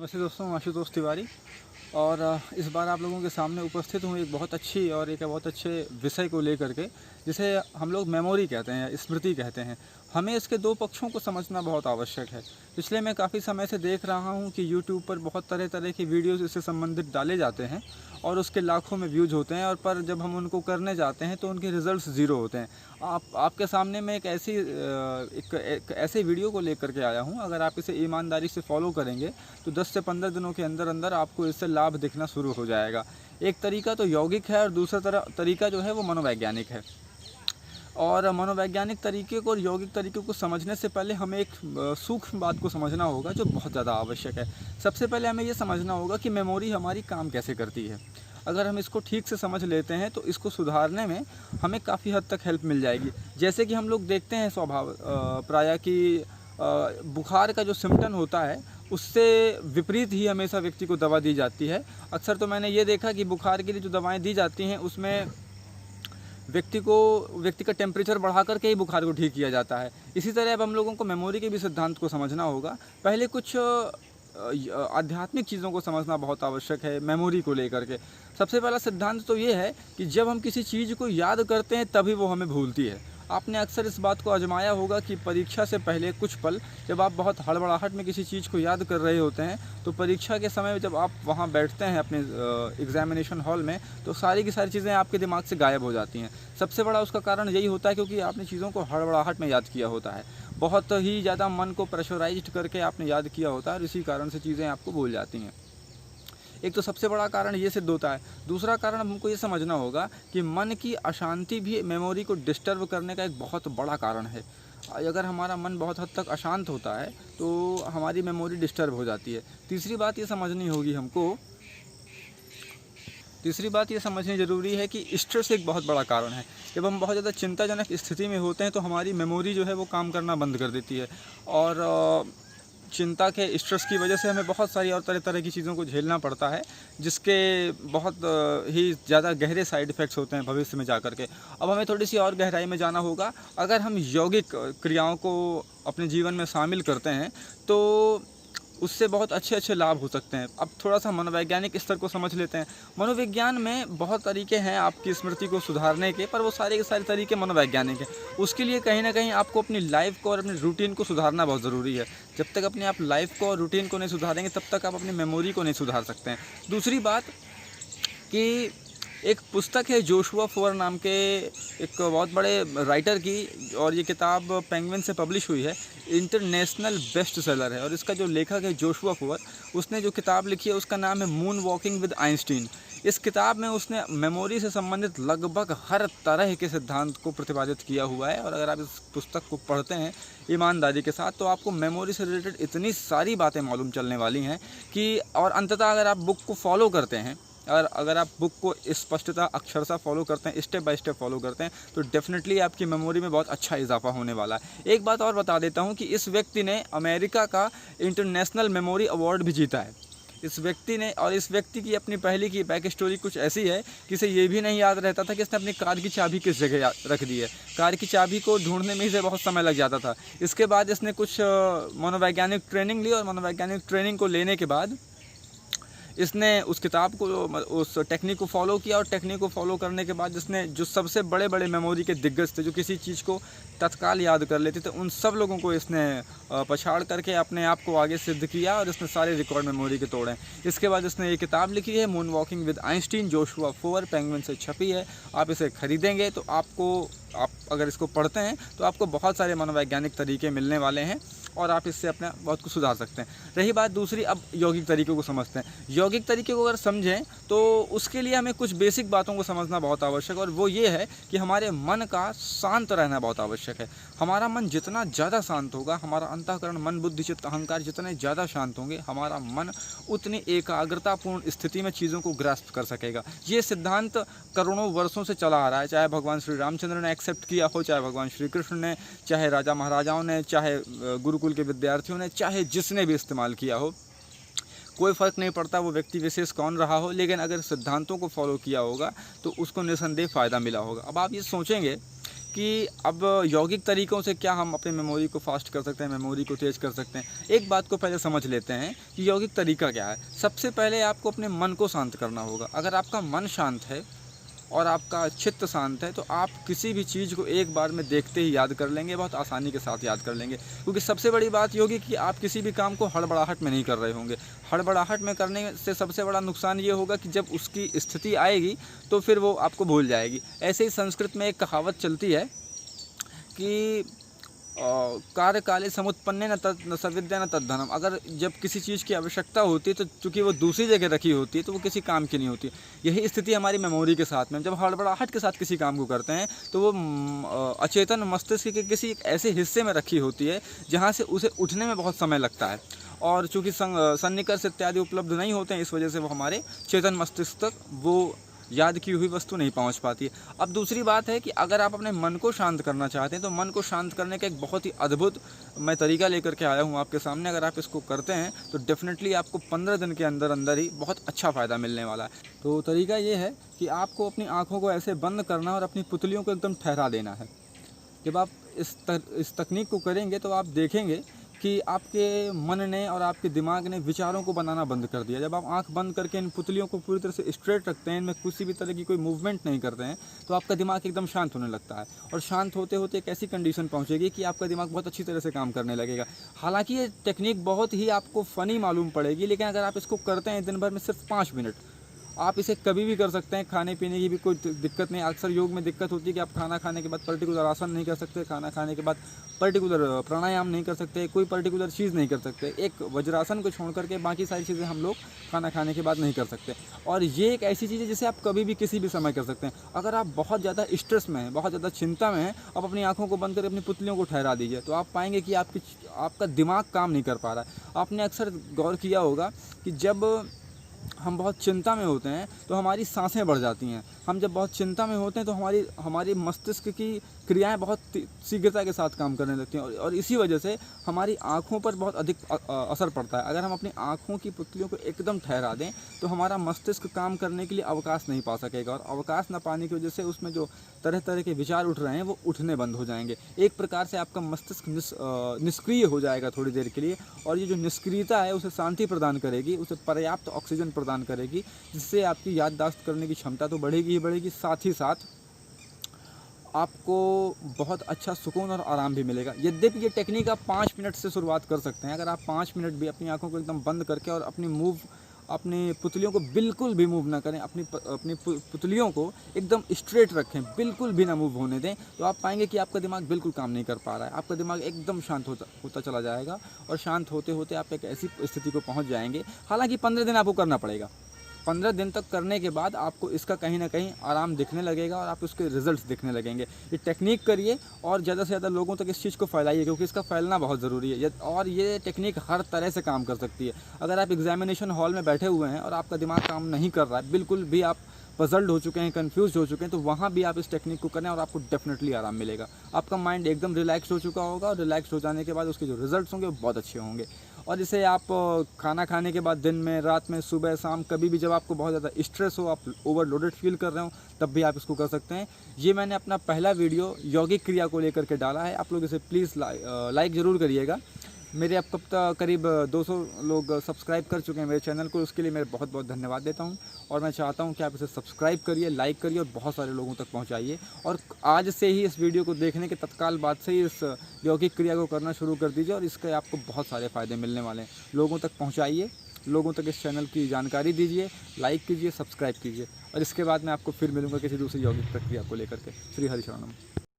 नमस्ते दोस्तों, मैं आशुतोष तिवारी। और इस बार आप लोगों के सामने उपस्थित हूँ एक बहुत अच्छी और एक बहुत अच्छे विषय को लेकर के, जिसे हम लोग मेमोरी कहते हैं या स्मृति कहते हैं। हमें इसके दो पक्षों को समझना बहुत आवश्यक है। इसलिए मैं काफ़ी समय से देख रहा हूँ कि यूट्यूब पर बहुत तरह तरह की वीडियोज़ इससे संबंधित डाले जाते हैं और उसके लाखों में व्यूज़ होते हैं, और पर जब हम उनको करने जाते हैं तो उनके रिज़ल्ट्स ज़ीरो होते हैं। आपके सामने मैं एक ऐसे वीडियो को लेकर के आया हूँ। अगर आप इसे ईमानदारी से फॉलो करेंगे तो 10 से 15 दिनों के अंदर अंदर आपको इससे लाभ दिखना शुरू हो जाएगा। एक तरीका तो यौगिक है और दूसरा तरीका जो है वो मनोवैज्ञानिक है। और मनोवैज्ञानिक तरीके को और यौगिक तरीके को समझने से पहले हमें एक सूक्ष्म बात को समझना होगा जो बहुत ज़्यादा आवश्यक है। सबसे पहले हमें ये समझना होगा कि मेमोरी हमारी काम कैसे करती है। अगर हम इसको ठीक से समझ लेते हैं तो इसको सुधारने में हमें काफ़ी हद तक हेल्प मिल जाएगी। जैसे कि हम लोग देखते हैं प्रायः कि बुखार का जो सिम्टम होता है उससे विपरीत ही हमेशा व्यक्ति को दवा दी जाती है। अक्सर तो मैंने ये देखा कि बुखार के लिए जो दवाएं दी जाती हैं उसमें व्यक्ति का टेम्परेचर बढ़ा करके ही बुखार को ठीक किया जाता है। इसी तरह अब हम लोगों को मेमोरी के भी सिद्धांत को समझना होगा। पहले कुछ आध्यात्मिक चीज़ों को समझना बहुत आवश्यक है मेमोरी को लेकर के। सबसे पहला सिद्धांत तो ये है कि जब हम किसी चीज़ को याद करते हैं तभी वो हमें भूलती है। आपने अक्सर इस बात को आजमाया होगा कि परीक्षा से पहले कुछ पल जब आप बहुत हड़बड़ाहट में किसी चीज़ को याद कर रहे होते हैं तो परीक्षा के समय जब आप वहाँ बैठते हैं अपने एग्जामिनेशन हॉल में तो सारी की सारी चीज़ें आपके दिमाग से गायब हो जाती हैं। सबसे बड़ा उसका कारण यही होता है क्योंकि आपने चीज़ों को हड़बड़ाहट में याद किया होता है। बहुत ही ज़्यादा मन को प्रेशराइज्ड करके आपने याद किया होता है और इसी कारण से चीज़ें आपको भूल जाती हैं। एक तो सबसे बड़ा कारण ये सिद्ध होता है। दूसरा कारण हमको ये समझना होगा कि मन की अशांति भी मेमोरी को डिस्टर्ब करने का एक बहुत बड़ा कारण है। अगर हमारा मन बहुत हद तक अशांत होता है तो हमारी मेमोरी डिस्टर्ब हो जाती है। तीसरी बात ये समझनी ज़रूरी है कि स्ट्रेस एक बहुत बड़ा कारण है। जब हम बहुत ज़्यादा चिंताजनक स्थिति में होते हैं तो हमारी मेमोरी जो है वो काम करना बंद कर देती है, और चिंता के स्ट्रेस की वजह से हमें बहुत सारी और तरह तरह की चीज़ों को झेलना पड़ता है, जिसके बहुत ही ज़्यादा गहरे साइड इफ़ेक्ट्स होते हैं भविष्य में जाकर के। अब हमें थोड़ी सी और गहराई में जाना होगा। अगर हम यौगिक क्रियाओं को अपने जीवन में शामिल करते हैं तो उससे बहुत अच्छे अच्छे लाभ हो सकते हैं। अब थोड़ा सा मनोवैज्ञानिक स्तर को समझ लेते हैं। मनोविज्ञान में बहुत तरीके हैं आपकी स्मृति को सुधारने के, पर वो सारे के सारे तरीके मनोवैज्ञानिक हैं। उसके लिए कहीं ना कहीं आपको अपनी लाइफ को और अपनी रूटीन को सुधारना बहुत ज़रूरी है। जब तक अपनी आप लाइफ को और रूटीन को नहीं सुधारेंगे तब तक आप अपनी मेमोरी को नहीं सुधार सकते हैं। दूसरी बात कि एक पुस्तक है जोशुआ फोर नाम के एक बहुत बड़े राइटर की, और ये किताब पेंगुइन से पब्लिश हुई है। इंटरनेशनल बेस्ट सेलर है और इसका जो लेखक है जोशुआ फोर, उसने जो किताब लिखी है उसका नाम है मून वॉकिंग विद आइंस्टीन। इस किताब में उसने मेमोरी से संबंधित लगभग हर तरह के सिद्धांत को प्रतिपादित किया हुआ है। और अगर आप इस पुस्तक को पढ़ते हैं ईमानदारी के साथ तो आपको मेमोरी से रिलेटेड इतनी सारी बातें मालूम चलने वाली हैं कि, और अंततः अगर आप बुक को फॉलो करते हैं और अगर आप बुक को स्पष्टता अक्षरशः फॉलो करते हैं, स्टेप बाय स्टेप फॉलो करते हैं, तो डेफिनेटली आपकी मेमोरी में बहुत अच्छा इजाफा होने वाला है। एक बात और बता देता हूं कि इस व्यक्ति ने अमेरिका का इंटरनेशनल मेमोरी अवार्ड भी जीता है। इस व्यक्ति की अपनी पहले की बैक स्टोरी कुछ ऐसी है कि इसे ये भी नहीं याद रहता था कि इसने अपनी कार की चाबी किस जगह रख दी है। कार की चाबी को ढूंढने में इसे बहुत समय लग जाता था। इसके बाद इसने कुछ मनोवैज्ञानिक ट्रेनिंग ली और मनोवैज्ञानिक ट्रेनिंग को लेने के बाद इसने उस किताब को, उस टेक्निक को फॉलो किया, और टेक्निक को फॉलो करने के बाद इसने जो सबसे बड़े बड़े मेमोरी के दिग्गज थे जो किसी चीज़ को तत्काल याद कर लेते थे, उन सब लोगों को इसने पछाड़ करके अपने आप को आगे सिद्ध किया और इसने सारे रिकॉर्ड मेमोरी के तोड़े। इसके बाद इसने ये किताब लिखी है moon walking with Einstein, Joshua four, penguin से छपी है। आप इसे खरीदेंगे तो आप अगर इसको पढ़ते हैं तो आपको बहुत सारे मनोवैज्ञानिक तरीके मिलने वाले हैं और आप इससे अपना बहुत कुछ सुधार सकते हैं। रही बात दूसरी, अब यौगिक तरीकों को समझते हैं। यौगिक तरीके को अगर समझें तो उसके लिए हमें कुछ बेसिक बातों को समझना बहुत आवश्यक है, और वो ये है कि हमारे मन का शांत रहना बहुत आवश्यक है। हमारा मन जितना ज़्यादा शांत होगा, हमारा अंतःकरण, मन, बुद्धि, चित्त, अहंकार जितने ज़्यादा शांत होंगे, हमारा मन उतनी एकाग्रतापूर्ण स्थिति में चीज़ों को ग्रास्प कर सकेगा। ये सिद्धांत करोड़ों वर्षों से चला आ रहा है, चाहे भगवान श्री रामचंद्र ने एक्सेप्ट किया हो, चाहे भगवान श्री कृष्ण ने, चाहे राजा महाराजाओं ने, चाहे गुरुकुल के विद्यार्थियों ने, चाहे जिसने भी इस्तेमाल किया हो। कोई फ़र्क नहीं पड़ता वो व्यक्ति विशेष कौन रहा हो, लेकिन अगर सिद्धांतों को फॉलो किया होगा तो उसको निसंदेह फ़ायदा मिला होगा। अब आप ये सोचेंगे कि अब यौगिक तरीक़ों से क्या हम अपने मेमोरी को फास्ट कर सकते हैं, मेमोरी को तेज़ कर सकते हैं। एक बात को पहले समझ लेते हैं कि यौगिक तरीका क्या है। सबसे पहले आपको अपने मन को शांत करना होगा। अगर आपका मन शांत है और आपका चित्त शांत है तो आप किसी भी चीज़ को एक बार में देखते ही याद कर लेंगे, बहुत आसानी के साथ याद कर लेंगे। क्योंकि सबसे बड़ी बात ये होगी कि आप किसी भी काम को हड़बड़ाहट में नहीं कर रहे होंगे। हड़बड़ाहट में करने से सबसे बड़ा नुकसान ये होगा कि जब उसकी स्थिति आएगी तो फिर वो आपको भूल जाएगी। ऐसे ही संस्कृत में एक कहावत चलती है कि कार्य काले समुत्पन्ने न सविद्या न तद्धनम। अगर जब किसी चीज़ की आवश्यकता होती है तो चूँकि वो दूसरी जगह रखी होती है तो वो किसी काम की नहीं होती। यही स्थिति हमारी मेमोरी के साथ में, जब हड़बड़ाहट के साथ किसी काम को करते हैं तो वो अचेतन मस्तिष्क के किसी एक ऐसे हिस्से में रखी होती है जहाँ से उसे उठने में बहुत समय लगता है। और चूँकि सन्निकर्ष इत्यादि उपलब्ध नहीं होते हैं, इस वजह से वो हमारे चेतन मस्तिष्क तक वो याद की हुई वस्तु नहीं पहुंच पाती है। अब दूसरी बात है कि अगर आप अपने मन को शांत करना चाहते हैं तो मन को शांत करने का एक बहुत ही अद्भुत मैं तरीका लेकर के आया हूं आपके सामने। अगर आप इसको करते हैं तो डेफिनेटली आपको 15 दिन के अंदर अंदर ही बहुत अच्छा फ़ायदा मिलने वाला है। तो तरीका ये है कि आपको अपनी आँखों को ऐसे बंद करना और अपनी पुतलियों को एकदम ठहरा देना है। जब आप इस तकनीक को करेंगे तो आप देखेंगे कि आपके मन ने और आपके दिमाग ने विचारों को बनाना बंद कर दिया। जब आप आंख बंद करके इन पुतलियों को पूरी तरह से स्ट्रेट रखते हैं, इनमें किसी भी तरह की कोई मूवमेंट नहीं करते हैं, तो आपका दिमाग एकदम शांत होने लगता है। और शांत होते होते एक ऐसी कंडीशन पहुंचेगी कि आपका दिमाग बहुत अच्छी तरह से काम करने लगेगा। हालांकि ये टेक्निक बहुत ही आपको फ़नी मालूम पड़ेगी, लेकिन अगर आप इसको करते हैं दिन भर में सिर्फ 5 मिनट, आप इसे कभी भी कर सकते हैं। खाने पीने की भी कोई दिक्कत नहीं। अक्सर योग में दिक्कत होती है कि आप खाना खाने के बाद पर्टिकुलर आसन नहीं कर सकते, खाना खाने के बाद पर्टिकुलर प्राणायाम नहीं कर सकते, कोई पर्टिकुलर चीज़ नहीं कर सकते। एक वज्रासन को छोड़ करके बाकी सारी चीज़ें हम लोग खाना खाने के बाद नहीं कर सकते। और ये एक ऐसी चीज़ है जिसे आप कभी भी किसी भी समय कर सकते हैं। अगर आप बहुत ज़्यादा स्ट्रेस में हैं, बहुत ज़्यादा चिंता में हैं, आप अपनी आँखों को बंद करके अपनी पुतलियों को ठहरा दीजिए, तो आप पाएंगे कि आपका दिमाग काम नहीं कर पा रहा है। आपने अक्सर गौर किया होगा कि जब हम बहुत चिंता में होते हैं तो हमारी सांसें बढ़ जाती हैं। हम जब बहुत चिंता में होते हैं तो हमारी मस्तिष्क की क्रियाएं बहुत शीघ्रता के साथ काम करने लगती हैं और इसी वजह से हमारी आँखों पर बहुत अधिक असर पड़ता है। अगर हम अपनी आँखों की पुतलियों को एकदम ठहरा दें तो हमारा मस्तिष्क काम करने के लिए अवकाश नहीं पा सकेगा, और अवकाश न पाने की वजह से उसमें जो तरह तरह के विचार उठ रहे हैं वो उठने बंद हो जाएंगे। एक प्रकार से आपका मस्तिष्क निष्क्रिय हो जाएगा थोड़ी देर के लिए, और ये जो निष्क्रियता है उसे शांति प्रदान करेगी, उसे पर्याप्त ऑक्सीजन प्रदान करेगी, जिससे आपकी याददाश्त करने की क्षमता तो बढ़ेगी ही बढ़ेगी, साथ ही साथ आपको बहुत अच्छा सुकून और आराम भी मिलेगा। यद्यपि ये टेक्निक आप 5 मिनट से शुरुआत कर सकते हैं। अगर आप 5 मिनट भी अपनी आंखों को एकदम बंद करके और अपनी पुतलियों को बिल्कुल भी मूव ना करें, अपनी पुतलियों को एकदम स्ट्रेट रखें, बिल्कुल भी ना मूव होने दें, तो आप पाएंगे कि आपका दिमाग बिल्कुल काम नहीं कर पा रहा है। आपका दिमाग एकदम शांत होता चला जाएगा, और शांत होते होते आप एक ऐसी स्थिति को पहुंच जाएंगे। हालांकि 15 दिन आपको करना पड़ेगा। 15 दिन तक करने के बाद आपको इसका कहीं ना कहीं आराम दिखने लगेगा और आप उसके रिजल्ट्स दिखने लगेंगे। ये टेक्निक करिए और ज़्यादा से ज़्यादा लोगों तक इस चीज़ को फैलाइए, क्योंकि इसका फैलना बहुत ज़रूरी है। और ये टेक्निक हर तरह से काम कर सकती है। अगर आप एग्जामिनेशन हॉल में बैठे हुए हैं और आपका दिमाग काम नहीं कर रहा है, बिल्कुल भी आप पजल्ड हो चुके हैं, कंफ्यूज हो चुके हैं, तो वहाँ भी आप इस टेक्निक को करें और आपको डेफिनेटली आराम मिलेगा। आपका माइंड एकदम रिलैक्स हो चुका होगा, और रिलैक्स हो जाने के बाद उसके जो रिजल्ट्स होंगे वो बहुत अच्छे होंगे। और इसे आप खाना खाने के बाद, दिन में, रात में, सुबह, शाम, कभी भी जब आपको बहुत ज़्यादा स्ट्रेस हो, आप ओवरलोडेड फील कर रहे हो, तब भी आप इसको कर सकते हैं। ये मैंने अपना पहला वीडियो यौगिक क्रिया को लेकर के डाला है। आप लोग इसे प्लीज़ लाइक ज़रूर करिएगा। मेरे अब तक करीब 200 लोग सब्सक्राइब कर चुके हैं मेरे चैनल को, उसके लिए मैं बहुत बहुत धन्यवाद देता हूं। और मैं चाहता हूं कि आप इसे सब्सक्राइब करिए, लाइक करिए और बहुत सारे लोगों तक पहुंचाइए। और आज से ही इस वीडियो को देखने के तत्काल बाद से ही इस यौगिक क्रिया को करना शुरू कर दीजिए, और इसके आपको बहुत सारे फ़ायदे मिलने वाले हैं। लोगों तक पहुँचाइए, लोगों तक इस चैनल की जानकारी दीजिए, लाइक कीजिए, सब्सक्राइब कीजिए। और इसके बाद मैं आपको फिर मिलूँगा किसी दूसरी यौगिक प्रक्रिया को लेकर के। श्री हरिशरणम।